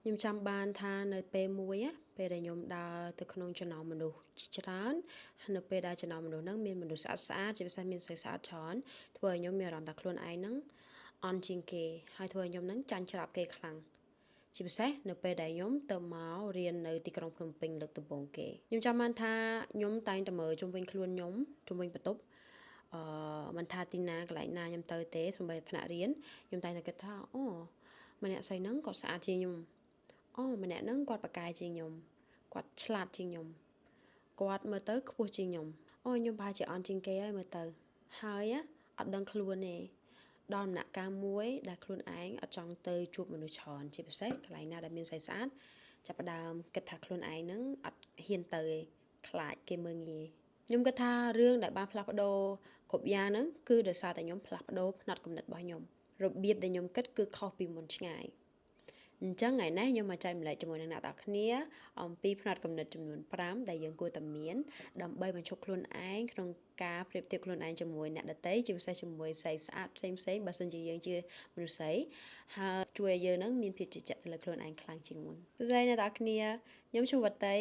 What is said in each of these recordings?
ខ្ញុំចាំបានថានៅពេលមួយពេលដែលខ្ញុំដើរទៅក្នុងចំណោមមនុស្សច្រើននៅពេលដែលចំណោមមនុស្សហ្នឹងមានមនុស្សស្អាតស្អាតជាពិសេសមានស្រីស្អាតច្រើនធ្វើឲ្យខ្ញុំមានអារម្មណ៍ថាខ្លួនឯងហ្នឹងអន់ជាងគេហើយធ្វើឲ្យខ្ញុំហ្នឹងចាញ់ច្រាប់គេខ្លាំងជាពិសេសនៅពេលដែលខ្ញុំទៅមករៀននៅទីក្រុងភ្នំពេញលើកដំបូងគេខ្ញុំចាំបានថាខ្ញុំតែងតែមើលជុំវិញខ្លួនខ្ញុំជុំវិញបន្ទប់មិនថាទីណាកន្លែងណាខ្ញុំទៅទេសូម្បីតែថ្នាក់រៀនខ្ញុំតែងតែគិតថាអូម្នាក់ស្រីហ្នឹងគាត់ស្អាតជាងខ្ញុំអូម្នាក់ហ្នឹងគាត់ប្រកែកជាងខ្ញុំគាត់ឆ្លាតជាងខ្ញុំគាត់មើលទៅខ្ពស់ជាងខ្ញុំអូខ្ញុំប្រហែលជាអន់ជាងគេហើយមើលទៅហើយអត់ដឹងខ្លួនទេដល់ដំណាក់កាលមួយដែលខ្លួនឯងអត់ចង់ទៅជួបមនុស្សច្រើនជាពិសេសកន្លែងណាដែលមានស្រីស្អាតចាប់ផ្ដើមគិតថាខ្លួនឯងហ្នឹងអត់ហ៊ានទៅទេខ្លាចគេមើលងាយខ្ញុំគិតថារឿងដែលបានផ្លាស់ប្ដូរគ្រប់យ៉ាងហ្នឹងគឺដោយសារតែខ្ញុំផ្លាស់ប្ដូរផ្នត់គំនិតរបស់ខ្ញុំរបៀបដែលខ្ញុំគិតគឺខុសពីមុនឆ្ងាយអញ្ចឹងថ្ងៃនេះខ្ញុំមកចែកម្លែកជាមួយនឹងអ្នកនរគ្នាអំពីផ្នត់គំនិតចំនួន5ដែលយើងគួរតែមានដើម្បីបញ្ឈប់ខ្លួនឯងក្នុងការប្រៀបធៀបខ្លួនឯងជាមួយអ្នកដទៃជាពិសេសជាមួយស្រីស្អាតផ្សេងៗបើសិនជាយើងជាមនុស្សស្រីហើយជួយឲ្យយើងនឹងមានភាពជឿជាក់ទៅលើខ្លួនឯងខ្លាំងជាងមុនសួស្តីអ្នកនរគ្នាខ្ញុំឈ្មោះវត្តៃ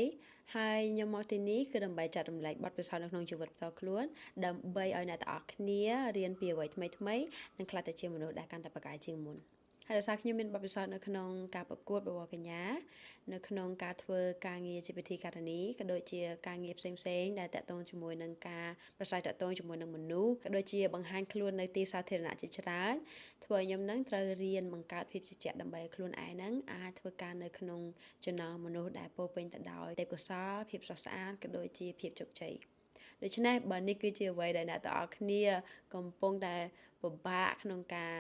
ហើយខ្ញុំមកទីនេះគឺដើម្បីចែករំលែកបទពិសោធន៍នៅក្នុងជីវិតផ្ទាល់ខ្លួនដើម្បីឲ្យអ្នកទាំងអស់គ្នារៀនពីអ្វីថ្មីៗនិងក្លាយទៅជាមនុស្សដែលកាន់តែប្រកែកជាងមុនហើយដោយសារខ្ញុំមានបទពិសោធន៍នៅក្នុងការប្រកួតបវរកញ្ញានៅក្នុងការធ្វើការងារជាពិធីការនីក៏ដូចជាការងារផ្សេងៗដែលតាក់ទងជាមួយនឹងការប្រស័យតាក់ទងជាមួយនឹងមនុស្សក៏ដូចជាបង្ហាញខ្លួននៅទីសាធារណៈជាច្រើនធ្វើឲ្យខ្ញុំនឹងត្រូវរៀនបង្កើតភាពជឿជាក់ដើម្បីឲ្យខ្លួនឯងនឹងអាចធ្វើការនៅក្នុងចំណោមមនុស្សដែលពោរពេញទៅដោយទេពកោសល្យភាពស្រស់ស្អាតក៏ដូចជាភាពជោគជ័យដូច្នេះបើនេះគឺជាអ្វីដែលអ្នកទាំងអស់គ្នាកំពុងតែពិបាកក្នុងការ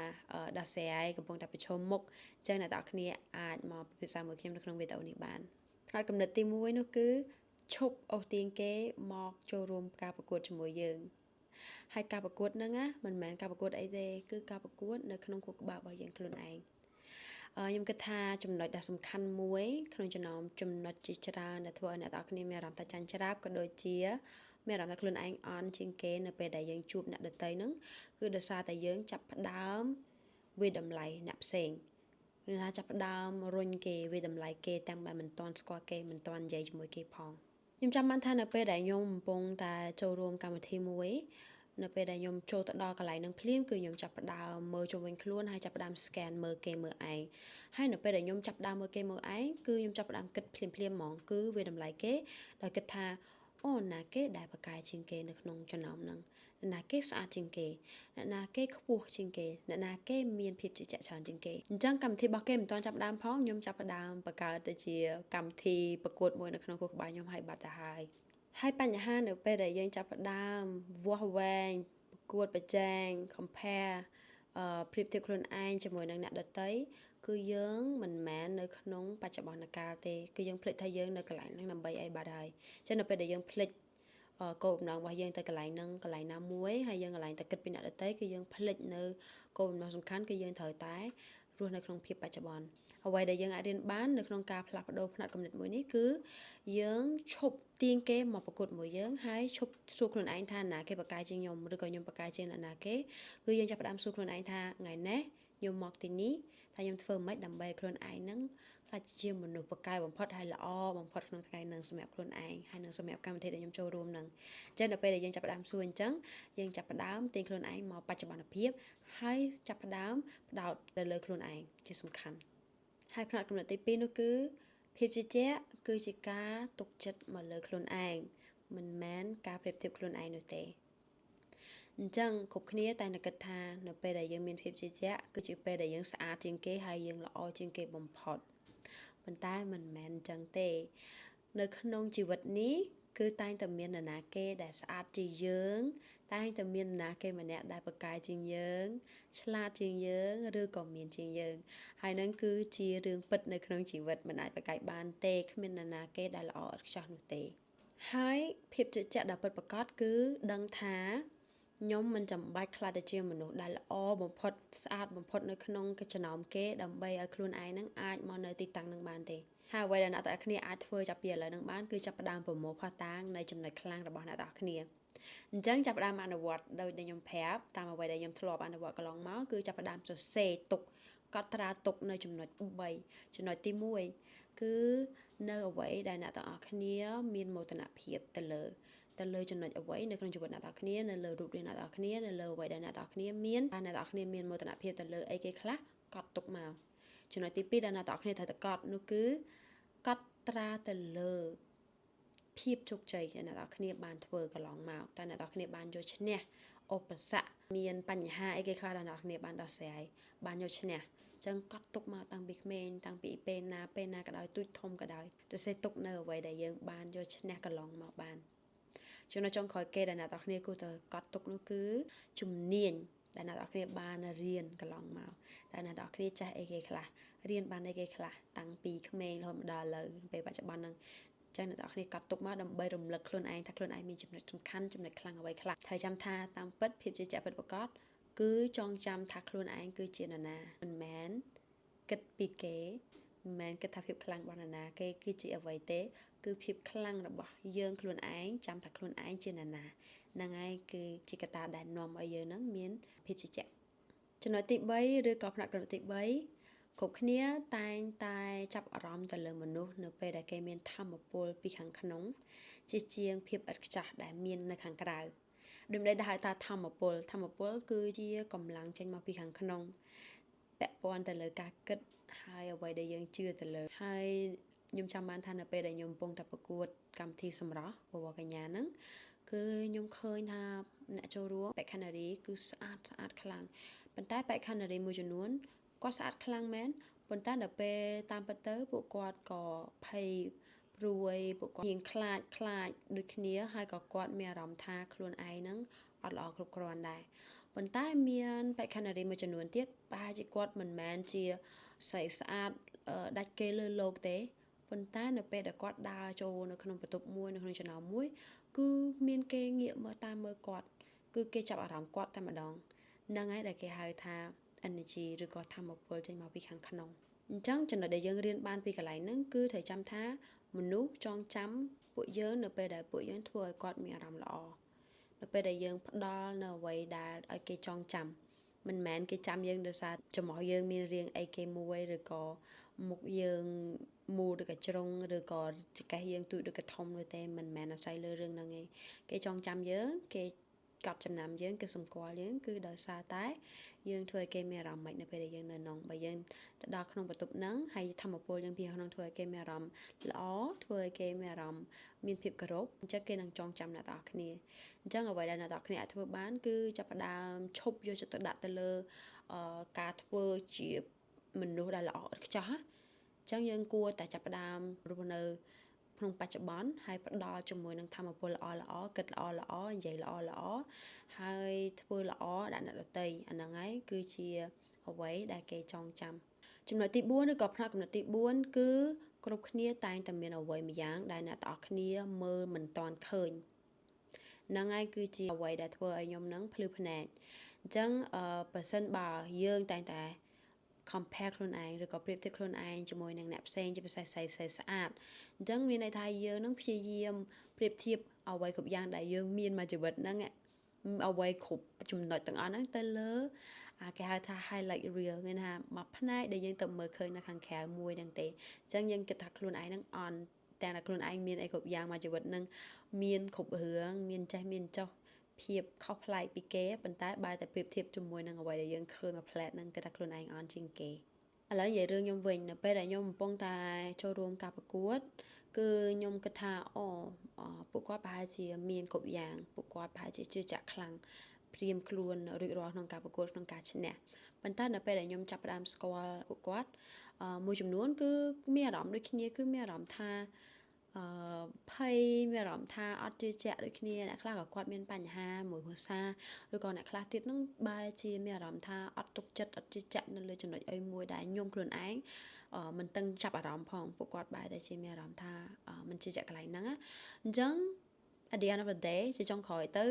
ដោះស្រាយកំពុងតែប្រឈមមុខអញ្ចឹងអ្នកទាំងអស់គ្នាអាចមកពិភាក្សាមួយខ្ញុំនៅក្នុងវីដេអូនេះបានផ្នត់គំនិតទី1នោះគឺឈប់អូសទាញគេមកចូលរួមការប្រកួតជាមួយយើងហើយការប្រកួតហ្នឹងណាមិនមែនការប្រកួតអីទេគឺការប្រកួតនៅក្នុងខួរក្បាលរបស់យើងខ្លួនឯងខ្ញុំគិតថាចំណុចដែលសំខាន់មួយក្នុងចំណោមចំណុចជាច្រើនដែលធ្វើឲ្យអ្នកទាំងអស់គ្នាមានអារម្មណ៍ថាចាញ់ច្រាបក៏ដូចជាមានអារម្មណ៍ថាខ្លួនឯងអន់ជាងគេនៅពេលដែលយើងជួបអ្នកដទៃហ្នឹងគឺដោយសារតែយើងចាប់ផ្ដើមវាតម្លៃអ្នកផ្សេងឬថាចាប់ផ្ដើមរុញគេវាតម្លៃគេទាំងបែបមិនទាន់ស្គាល់គេមិនទាន់និយាយជាមួយគេផងខ្ញុំចាំបានថានៅពេលដែលខ្ញុំកំពុងតែចូលរួមកម្មវិធីមួយនៅពេលដែលខ្ញុំចូលទៅដល់កន្លែងនឹងភ្លាមគឺខ្ញុំចាប់ផ្ដើមមើលជុំវិញខ្លួនហើយចាប់ផ្ដើម scan មើលគេមើលឯងហើយនៅពេលដែលខ្ញុំចាប់ផ្ដើមមើលគេមើលឯងគឺខ្ញុំចាប់ផ្ដើមគិតភ្លាមៗហ្មងគឺវាតម្លៃគេដោយគិតថាអូណាគេដែលប្រកែកជាងគេនៅក្នុងចំណោមហ្នឹងអ្នកណាគេស្អាតជាងគេអ្នកណាគេខ្ពស់ជាងគេអ្នកណាគេមានភាពជឿជាក់ច្រើនជាងគេអញ្ចឹងកម្មវិធីរបស់គេមិនទាន់ចាប់ផ្ដើមផងខ្ញុំចាប់ផ្ដើមបង្កើតទៅជាកម្មវិធីប្រកួតមួយនៅក្នុងខួរក្បាលខ្ញុំហើយបាត់ទៅហើយបញ្ហានៅពេលដែលយើងចាប់ផ្ដើមវាស់វែងប្រកួតប្រជែង compare ប្រៀបធៀបខ្លួនឯងជាមួយនឹងអ្នកដទៃគឺយើងមិនមែននៅក្នុងបច្ចុប្បន្នកាលទេគឺយើងភ្លេចថាយើងនៅកន្លែងហ្នឹងដើម្បីអីបាត់ហើយអញ្ចឹងនៅពេលដែលយើងភ្លេចគោលបំណងរបស់យើងទៅកន្លែងហ្នឹងកន្លែងណាមួយហើយយើងកន្លែងតែគិតពីអ្នកដទៃគឺយើងភ្លេចនៅគោលបំណងសំខាន់គឺយើងត្រូវតែរស់នៅក្នុងភាពបច្ចុប្បន្នអ្វីដែលយើងអាចរៀនបាននៅក្នុងការផ្លាស់ប្ដូរផ្នត់គំនិតមួយនេះគឺយើងឈប់ទាញគេមកប្រកួតមួយយើងហើយឈប់សួរខ្លួនឯងថាណាគេប្រកែកជាងខ្ញុំឬក៏ខ្ញុំប្រកែកជាងអ្នកណាគេគឺយើងចាប់ផ្ដើមសួរខ្លួនឯងថាថ្ងៃនេះខ្ញុំមកទីនេះថាខ្ញុំធ្វើម៉េចដើម្បីឲ្យខ្លួនឯងនឹងខ្លាចជាមនុស្សប្រកែកបំផុតហើយល្អបំផុតក្នុងថ្ងៃនឹងសម្រាប់ខ្លួនឯងហើយនឹងសម្រាប់កម្មវិធីដែលខ្ញុំចូលរួមនឹងអញ្ចឹងដល់ពេលដែលយើងចាប់ផ្ដើមសួរអញ្ចឹងយើងចាប់ផ្ដើមទាញខ្លួនឯងមកបច្ចុប្បន្នភាពហើយចាប់ផ្ដើមផ្ដោតទៅលើខ្លួនឯងជាសំខាន់ហើយផ្នត់គំនិតទី2នោះគឺភាពជឿជាក់គឺជាការទុកចិត្តមកលើខ្លួនឯងមិនមែនការប្រៀបធៀបខ្លួនឯងនោះទេអញ្ចឹងគ្រប់គ្នាតែតែគិតថានៅពេលដែលយើងមានភាពជឿជាក់គឺជាពេលដែលយើងស្អាតជាងគេហើយយើងល្អជាងគេបំផុតប៉ុន្តែមិនមែនអញ្ចឹងទេនៅក្នុងជីវិតនេះគឺតែងតែមាននរណាគេដែលស្អាតជាងយើងតែងតែមាននរណាគេម្នាក់ដែលប្រកែកជាងយើងឆ្លាតជាងយើងឬក៏មានជាងយើងហើយនឹងគឺជារឿងពិតនៅក្នុងជីវិតមិនអាចប្រកែកបានទេគ្មាននរណាគេដែលល្អឥតខ្ចោះនោះទេហើយភាពជឿជាក់ដ៏ពិតប្រាកដគឺដឹងថាខ្ញុំមិនចាំបាច់ខ្លាចទៅជាមនុស្សដែលល្អបំផុតស្អាតបំផុតនៅក្នុងចំណោមគេដើម្បីឲ្យខ្លួនឯងនឹងអាចមកនៅទីតាំងនឹងបានទេហើយអ្វីដែលអ្នកទាំងអស់គ្នាអាចធ្វើចាប់ពីឥឡូវនឹងបានគឺចាប់ផ្ដើមប្រមូលភស្តុតាងនៃចំណុចខ្លាំងរបស់អ្នកទាំងអស់គ្នាអញ្ចឹងចាប់ផ្ដើមអនុវត្តដោយដែលខ្ញុំប្រាប់តាមអ្វីដែលខ្ញុំធ្លាប់អនុវត្តកន្លងមកគឺចាប់ផ្ដើមសរសេរទុក កត់ត្រាទុកនៅចំណុច3ចំណុចទី1គឺនៅអ្វីដែលអ្នកទាំងអស់គ្នាមានមោទនភាពទៅលើចំណុចអ្វីនៅក្នុងជីវិតអ្នកទាំងអស់គ្នានៅលើរូបរាងអ្នកទាំងអស់គ្នានៅលើអ្វីដែលអ្នកទាំងអស់គ្នាមានអ្នកទាំងអស់គ្នាមានមោទនភាពទៅលើអីគេខ្លះកត់ទុកមកចំណុចទី2ដែលអ្នកទាំងអស់គ្នាត្រូវតែកត់នោះគឺកត់ត្រាទៅលើភាពជោគជ័យដែលអ្នកទាំងអស់គ្នាបានធ្វើកន្លងមកតើអ្នកទាំងអស់គ្នាបានយកឈ្នះឧបសគ្គមានបញ្ហាអីគេខ្លះដែលអ្នកទាំងអស់គ្នាបានដោះស្រាយបានយកឈ្នះចឹងកត់ទុកមកតាំងពីក្មេងតាំងពីពេលណាក៏ដោយទូចធំក៏ដោយទៅសេទុកនៅអ្វីដែលយើងបានយកឈ្នះកន្លងមកបានចំណុចចុងក្រោយគេដែលអ្នកទាំងអស់គ្នាគួរតែកត់ទុកនោះគឺជំនាញដែលអ្នកទាំងអស់គ្នាបានរៀនកន្លងមកតែអ្នកទាំងអស់គ្នាចេះអីគេខ្លះរៀនបានអីគេខ្លះតាំងពីក្មេងរហូតមកដល់ឥឡូវពេលបច្ចុប្បន្នហ្នឹងចឹងអ្នកទាំងអស់គ្នាកត់ទុកមកដើម្បីរំលឹកខ្លួនឯងថាខ្លួនឯងមានចំណុចសំខាន់ចំណុចខ្លាំងអ្វីខ្លះត្រូវចាំថាតាមពិតភាពជាពិតប្រាកដគឺចងចាំថាខ្លួនឯងគឺជានរណាមិនមែនគិតពីគេមិនមែនគិតថាភាពខ្លាំងរបស់នរណាគេគឺជាអ្វីទេគឺភាពខ្លាំងរបស់យើងខ្លួនឯងចាំថាខ្លួនឯងជានរណាហ្នឹងហើយគឺជាកត្តាដែលនាំឲ្យយើងហ្នឹងមានភាពជឿជាក់ចំណុចទី3ឬក៏ផ្នែកចំណុចទី3គ្រប់គ្នាតែងតែចាប់អារម្មណ៍ទៅលើមនុស្សនៅពេលដែលគេមានធម៌ពលពីខាងក្នុងជាជាងភាពឥតខ្ចោះដែលមាននៅខាងក្រៅដូច្នេះដែលហៅថាធម៌ពលគឺជាកម្លាំងចេញមកពីខាងក្នុងពាក់ព័ន្ធទៅលើការគិតហើយអ្វីដែលយើងជឿទៅលើហើយខ្ញុំចាំបានថានៅពេលដែលខ្ញុំកំពុងតែប្រកួតកម្មវិធីសម្រស់បវរកញ្ញាហ្នឹងគឺខ្ញុំឃើញថាអ្នកចូលរួមបេក្ខនារីគឺស្អាតខ្លាំងប៉ុន្តែបេក្ខនារីមួយចំនួនគាត់ស្អាតខ្លាំងមែនប៉ុន្តែដល់ពេលតាមពិតទៅពួកគាត់ក៏ភ័យព្រួយពួកគាត់រៀងខ្លាចដូចគ្នាហើយក៏គាត់មានអារម្មណ៍ថាខ្លួនឯងហ្នឹងអត់ល្អគ្រប់គ្រាន់ដែរប៉ុន្តែមានបេក្ខនារីមួយចំនួនទៀតប្រហែលជាគាត់មិនមែនជាស្អាតដាច់គេលើលោកទេប៉ុន្តែនៅពេលដែលគាត់ដើរចូលនៅក្នុងបន្ទប់មួយនៅក្នុងចំណោមមួយគឺមានគេងាកមើលតាមមើលគាត់គឺគេចាប់អារម្មណ៍គាត់តែម្ដងហ្នឹងហើយដែលគេហៅថា energy ឬក៏ធម៌ពលចេញមកពីខាងក្នុងអញ្ចឹងចំណុចដែលយើងរៀនបានពីកន្លែងហ្នឹងគឺត្រូវចាំថាមនុស្សចងចាំពួកយើងនៅពេលដែលពួកយើងធ្វើឲ្យគាត់មានអារម្មណ៍ល្អនៅពេលដែលយើងផ្ដល់នៅអ្វីដែលឲ្យគេចងចាំមិនមែនគេចាំយើងដោយសារចំហយើងមានរាងអីគេមួយឬក៏មុខយើងមូលឬក៏ជ្រុងឬក៏ចង្កេះយើងទូចឬក៏ធំនោះទេមិនមែនអាស្រ័យលើរឿងហ្នឹងទេគេចងចាំយើងគេកត់ចំណាំយើងគេសម្គាល់យើងគឺដោយសារតែយើងធ្វើឲ្យគេមានអារម្មណ៍មិននៅពេលដែលយើងនៅក្នុងបើយើងទៅដល់ក្នុងបន្ទប់ហ្នឹងហើយធម្មពលយើងពីក្នុងធ្វើឲ្យគេមានអារម្មណ៍ល្អធ្វើឲ្យគេមានអារម្មណ៍មានភាពគោរពអញ្ចឹងគេនឹងចងចាំអ្នកទាំងអស់គ្នាអញ្ចឹងអ្វីដែលអ្នកទាំងអស់គ្នាអាចធ្វើបានគឺចាប់ផ្ដើមឈប់យកចិត្តទុកដាក់ទៅលើការធ្វើជាមនុស្សដែលល្អឥតខ្ចោះអញ្ចឹងយើងគួរតែចាប់ផ្ដើមរស់នៅក្នុងបច្ចុប្បន្នហើយផ្ដល់ជាមួយនឹងធម៌ពលល្អគិតល្អនិយាយល្អហើយធ្វើល្អដាក់អ្នកដទៃអាហ្នឹងហើយគឺជាអ្វីដែលគេចងចាំចំណុចទី4ឬក៏ផ្នែកកំណត់ទី4គឺគ្រប់គ្នាតែងតែមានអ្វីមួយយ៉ាងដែលអ្នកទាំងអស់គ្នាមើលមិនទាន់ឃើញហ្នឹងហើយគឺជាអ្វីដែលធ្វើឲ្យខ្ញុំនឹងភ្លឺភ្នែកអញ្ចឹងបើសិនបើយើងតែងតែ compare ខ្លួនឯងឬក៏ប្រៀបធៀបខ្លួនឯងជាមួយនឹងអ្នកផ្សេងជាពិសេសស្អាតអញ្ចឹងមានន័យថាយើងនឹងព្យាយាមប្រៀបធៀបអ្វីគ្រប់យ៉ាងដែលយើងមានមកជីវិតហ្នឹងអ្វីគ្រប់ចំណុចទាំងអស់ហ្នឹងទៅលើគេហៅថា highlight reel មានថាមួយផ្នែកដែលយើងទៅមើលឃើញនៅខាងក្រៅមួយហ្នឹងទេអញ្ចឹងយើងគិតថាខ្លួនឯងហ្នឹងអន់តែខ្លួនឯងមានអីគ្រប់យ៉ាងមកជីវិតហ្នឹងមានគ្រប់រឿងមានចេះមានចុះភាពខុសប្លែកពីគេប៉ុន្តែបែរតែប្រៀបធៀបជាមួយនឹងអ្វីដែលយើងឃើញមកផ្លែតហ្នឹងគឺថាខ្លួនឯងអន់ជាងគេឥឡូវនិយាយរឿងខ្ញុំវិញនៅពេលដែលខ្ញុំកំពុងតែចូលរួមការប្រកួតគឺខ្ញុំគិតថាពួកគាត់ប្រហែលជាមានគ្រប់យ៉ាងពួកគាត់ប្រហែលជាជឿជាក់ខ្លាំងព្រៀមខ្លួនរួចរាល់ក្នុងការប្រកួតក្នុងការឈ្នះប៉ុន្តែនៅពេលដែលខ្ញុំចាប់ផ្ដើមស្គាល់ពួកគាត់មួយចំនួនគឺមានអារម្មណ៍ដូចគ្នាគឺមានអារម្មណ៍ថាភ័យមានអារម្មណ៍ថាអត់ជឿជាក់ដូចគ្នាអ្នកខ្លះក៏គាត់មានបញ្ហាមួយគ្រួសារឬក៏អ្នកខ្លះទៀតនឹងបែរជាមានអារម្មណ៍ថាអត់ទុកចិត្តអត់ជឿជាក់នៅលើចំណុចអីមួយដែលខ្ញុំខ្លួនឯងមិនតឹងចាប់អារម្មណ៍ផងពួកគាត់បែរតែជាមានអារម្មណ៍ថាមិនជឿជាក់កន្លែងហ្នឹងអញ្ចឹង at the end of the day ជាចុងក្រោយទៅ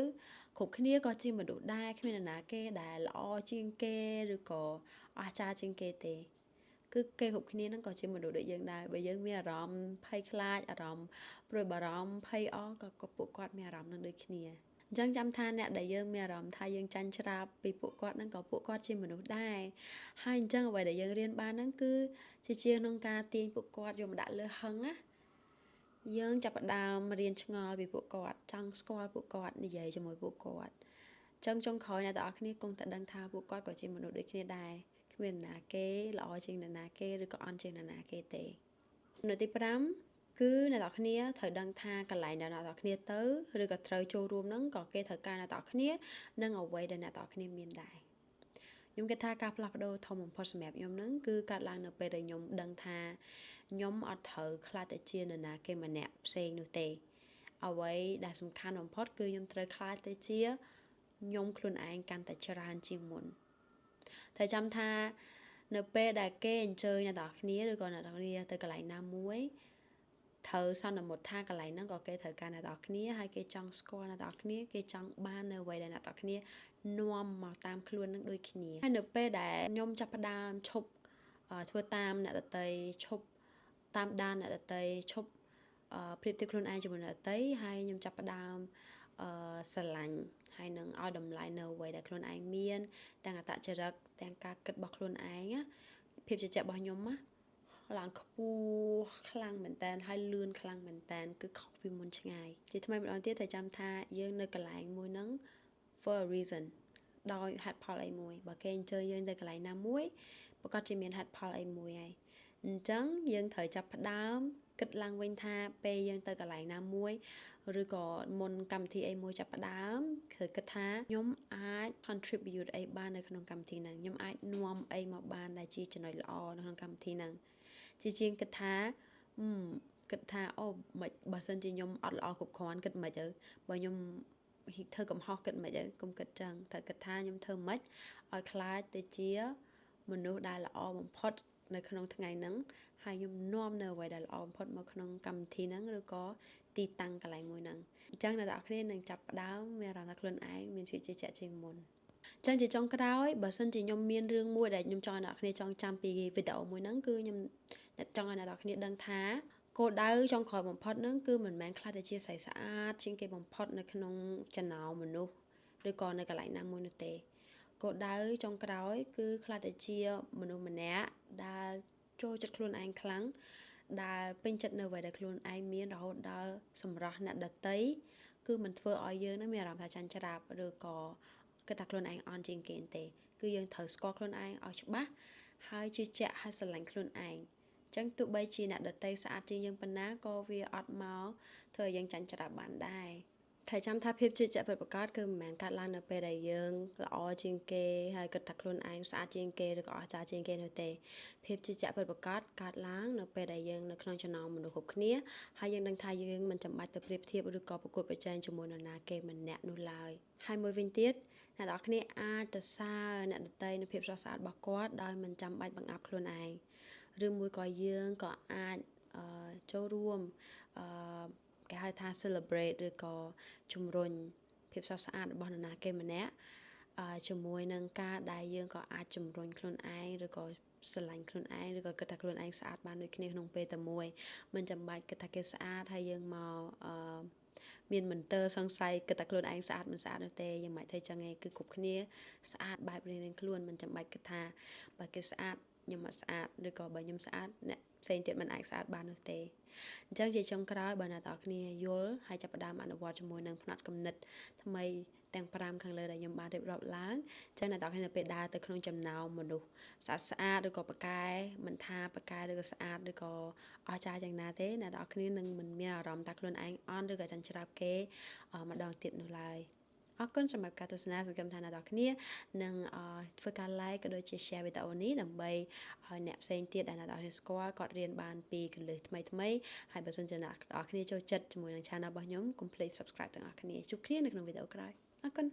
គ្រប់គ្នាក៏ជាមនុស្សដែរគ្មាននរណាគេដែលល្អជាងគេឬក៏អស្ចារ្យជាងគេទេគឺគេគ្រប់គ្នាហ្នឹងក៏ជាមនុស្សដូចយើងដែរបើយើងមានអារម្មណ៍ភ័យខ្លាចអារម្មណ៍ព្រួយបារម្ភភ័យក៏ពួកគាត់មានអារម្មណ៍នឹងដូចគ្នា ចឹងចាំថាអ្នកដែលយើងមានអារម្មណ៍ថាយើងចាញ់ច្រាបពីពួកគាត់ហ្នឹងក៏ពួកគាត់ជាមនុស្សដែរហើយអញ្ចឹងអ្វីដែលយើងរៀនបានហ្នឹងគឺជាជាងក្នុងការទាញពួកគាត់យកមកដាក់លើហឹងណាយើងចាប់ផ្ដើមរៀនឆ្ងល់ពីពួកគាត់ចង់ស្គាល់ពួកគាត់និយាយជាមួយពួកគាត់ចឹងចុងក្រោយអ្នកទាំងអស់គ្នាគង់តែដឹងថាពួកគាត់ក៏ជាមនុស្សដូចគ្នាដែរគ្មាននរណាគេល្អជាងនរណាគេឬក៏អន់ជាងនរណាគេទេនៅទី5គឺអ្នកទាំងអស់គ្នាត្រូវដឹងថាកន្លែងដែលអ្នកទាំងអស់គ្នាទៅឬក៏ត្រូវចូលរួមហ្នឹងក៏គេត្រូវការអ្នកទាំងអស់គ្នានិងអ្វីដែលអ្នកទាំងអស់គ្នាមានដែរខ្ញុំគិតថាការផ្លាស់ប្ដូរធំបំផុតសម្រាប់ខ្ញុំហ្នឹងគឺកើតឡើងនៅពេលដែលខ្ញុំដឹងថាខ្ញុំអត់ត្រូវខ្លាចតែជានរណាគេម្នាក់ផ្សេងនោះទេអ្វីដែលសំខាន់បំផុតគឺខ្ញុំត្រូវខ្លាចទៅជាខ្ញុំខ្លួនឯងកាន់តែច្រើនជាងមុនតែចាំថានៅពេលដែលគេអញ្ជើញអ្នកទាំងអស់គ្នាឬក៏អ្នកទាំងអស់គ្នាទៅកន្លែងណាមួយត្រូវសន្មត់ថាកន្លែងហ្នឹងក៏គេត្រូវការអ្នកទាំងអស់គ្នាហើយគេចង់ស្គាល់អ្នកទាំងអស់គ្នាគេចង់បាននៅអ្វីដែលអ្នកទាំងអស់គ្នានាំមកតាមខ្លួននឹងដូចគ្នាហើយនៅពេលដែលខ្ញុំចាប់ផ្ដើមឈប់ធ្វើតាមអ្នកដតីឈប់តាមដានអ្នកដតីឈប់ប្រៀបធៀបខ្លួនឯងជាមួយអ្នកដតីហើយខ្ញុំចាប់ផ្ដើមស្រឡាញ់ហើយនឹងឲ្យតម្លៃនៅអ្វីដែលខ្លួនឯងមានទាំងអត្តចរិតទាំងការគិតរបស់ខ្លួនឯងភាពជឿជាក់របស់ខ្ញុំណាឡើងខ្ពស់ខ្លាំងមែនតើហើយលឿនខ្លាំងមែនតើគឺខុសពីមុនឆ្ងាយជាថ្មីម្ដងទៀតតែចាំថាយើងនៅកន្លែងមួយហ្នឹង for a reason ដោយហេតុផលអីមួយបើគេអញ្ជើញយើងទៅកន្លែងណាមួយប្រកាសជាមានហេតុផលអីមួយហើយអញ្ចឹងយើងត្រូវចាប់ផ្ដើមគិតឡើងវិញថាពេលយើងទៅកន្លែងណាមួយឬក៏មុនកម្មវិធីអីមួយចាប់ផ្ដើមគឺគិតថាខ្ញុំអាច contribute អីបាននៅក្នុងកម្មវិធីហ្នឹងខ្ញុំអាចនាំអីមកបានដែលជាចំណុចល្អនៅក្នុងកម្មវិធីហ្នឹងជាជាងគិតថាអូមិនបើសិនជាខ្ញុំអត់ល្អគ្រប់គ្រាន់គិតមិនទៅបើខ្ញុំធ្វើកំហុសគិតមិនទៅកុំគិតចឹងត្រូវគិតថាខ្ញុំធ្វើមិនឲ្យខ្លាចទៅជាមនុស្សដែលល្អបំផុតនៅក្នុងថ្ងៃហ្នឹងហើយខ្ញុំនាំនៅអ្វីដែលល្អបំផុតមកក្នុងកម្មវិធីហ្នឹងឬក៏ទីតាំងកន្លែងមួយហ្នឹងអញ្ចឹងអ្នកនរគ្នានឹងចាប់ផ្ដើមមានអារម្មណ៍ថាខ្លួនឯងមានភាពជឿជាក់ជាងមុនចឹងជាចុងក្រោយបើសិនជាខ្ញុំមានរឿងមួយដែលខ្ញុំចង់ឲ្យអ្នកនរគ្នាចងចាំពីវីដេអូមួយហ្នឹងគឺខ្ញុំចង់ឲ្យអ្នកនរគ្នាដឹងថាគោលដៅចុងក្រោយបំផុតហ្នឹងគឺមិនមែនខ្លាចតែជាស្រីស្អាតជាងគេបំផុតនៅក្នុងចំណោមមនុស្សឬក៏នៅកន្លែងណាមួយនោះទេគោលដៅចុងក្រោយគឺខ្លាចតែជាមនុស្សម្នាក់ដែលចូលចិត្តខ្លួនឯងខ្លាំងដែលពេញចិត្តនៅអ្វីដែលខ្លួនឯងមានរហូតដល់សម្រស់អ្នកដទៃគឺមិនធ្វើឲ្យយើងនឹងមានអារម្មណ៍ថាចាញ់ច្រាបឬក៏គិតថាខ្លួនឯងអន់ជាងគេទេគឺយើងត្រូវស្គាល់ខ្លួនឯងឲ្យច្បាស់ហើយជឿជាក់ហើយស្រឡាញ់ខ្លួនឯងចឹងទោះបីជាអ្នកដទៃស្អាតជាងយើងប៉ុណ្ណាក៏វាអត់មកធ្វើឲ្យយើងចាញ់ច្រាបបានដែរតែចាំថាភាពជឿជាក់ពិតប្រាកដគឺមិនមែនកើតឡើងនៅពេលដែលយើងល្អជាងគេហើយគិតថាខ្លួនឯងស្អាតជាងគេឬក៏អស្ចារ្យជាងគេនោះទេភាពជឿជាក់ពិតប្រាកដកើតឡើងនៅពេលដែលយើងនៅក្នុងចំណោមមនុស្សគ្រប់គ្នាហើយយើងដឹងថាយើងមិនចាំបាច់ទៅប្រៀបធៀបឬក៏ប្រកួតប្រជែងជាមួយនរណាគេម្នាក់នោះឡើយហើយមួយវិញទៀតអ្នកនរគ្នាអាចទៅសើអ្នកដទៃនៅភាពស្រស់ស្អាតរបស់គាត់ដោយមិនចាំបាច់បង្អាប់ខ្លួនឯងឬមួយក៏យើងក៏អាចចូលរួមគេហៅថា celebrate ឬក៏ជំរុញភាពស្រស់ស្អាតរបស់នរណាគេម្នាក់ជាមួយនឹងការដែលយើងក៏អាចជំរុញខ្លួនឯងឬក៏ស្រឡាញ់ខ្លួនឯងឬក៏គិតថាខ្លួនឯងស្អាតបានដូចគ្នាក្នុងពេលតែមួយមិនចាំបាច់គិតថាគេស្អាតហើយយើងមកមានមន្ទិលសង្ស័យគិតថាខ្លួនឯងស្អាតមិនស្អាតនោះទេយើងមិនធ្វើចឹងទេគឺគ្រប់គ្នាស្អាតបែបរៀងៗខ្លួនមិនចាំបាច់គិតថាបើគេស្អាតខ្ញុំអត់ស្អាតឬក៏បើខ្ញុំស្អាតអ្នកផ្សេងទៀតមិនអាចស្អាតបាននោះទេអញ្ចឹងជាចុងក្រោយបើអ្នកទាំងអស់គ្នាយល់ហើយចាប់ផ្ដើមអនុវត្តជាមួយនឹងផ្នត់គំនិតថ្មីទាំង5ខាងលើដែលខ្ញុំបានរៀបរាប់ឡើងអញ្ចឹងអ្នកទាំងអស់គ្នានៅពេលដើរទៅក្នុងចំណោមមនុស្សស្អាតឬក៏ប៉ាកែមិនថាប៉ាកែឬក៏ស្អាតឬក៏អស្ចារ្យយ៉ាងណាទេអ្នកទាំងអស់គ្នានឹងមិនមានអារម្មណ៍ថាខ្លួនឯងអន់ឬក៏ចាញ់ច្រាបគេម្ដងទៀតនោះឡើយអរគុណសម្រាប់ការទស្សនាសង្ឃឹមថាអ្នកនរគ្នានឹងធ្វើការ like ក៏ដូចជា share វីដេអូនេះដើម្បីឲ្យអ្នកផ្សេងទៀតដែលអ្នកនរគ្នាស្គាល់គាត់រៀនបានពីគន្លឹះថ្មីហើយបើសិនជាអ្នកនរគ្នាចូលចិត្តជាមួយនឹង channel របស់ខ្ញុំកុំភ្លេច subscribe ទាំងអស់គ្នាជួបគ្នានៅក្នុងវីដេអូក្រោយអរគុណ